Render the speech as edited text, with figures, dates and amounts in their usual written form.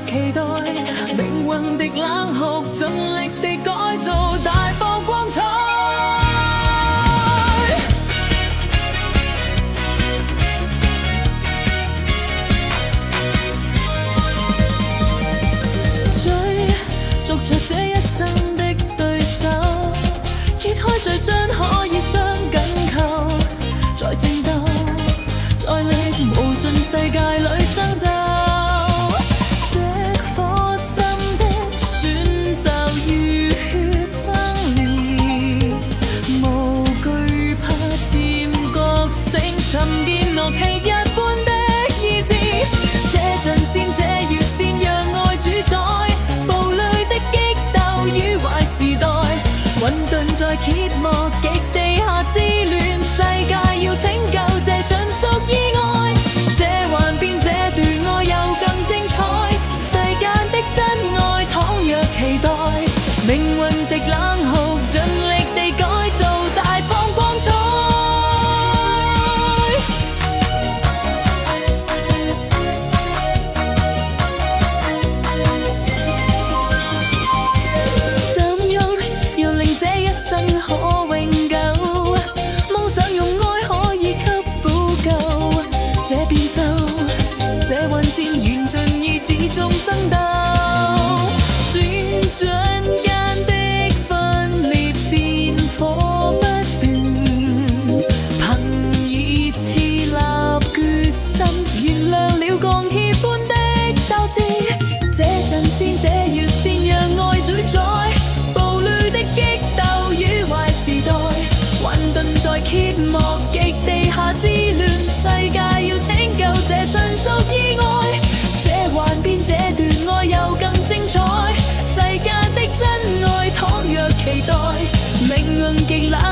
期待命運的冷酷，盡力地改造，大放光彩。追逐着這一生的對手，揭開序章可以雙緊扣，在戰鬥，在力無盡世界裏爭鬥。尋見樂器一般的意志，這陣線這月線讓愛主宰，暴戾的激鬥與壞時代，混沌在揭幕極地下之亂，世界要拯救這純屬意外，這幻變這段愛又更精彩，世間的真愛倘若期待，命運直冷酷盡力地改造，大放光彩。揭幕極地下之亂，世界要拯救這純屬意外，這幻變這段愛又更精彩，世間的真愛倘若期待，命運極冷。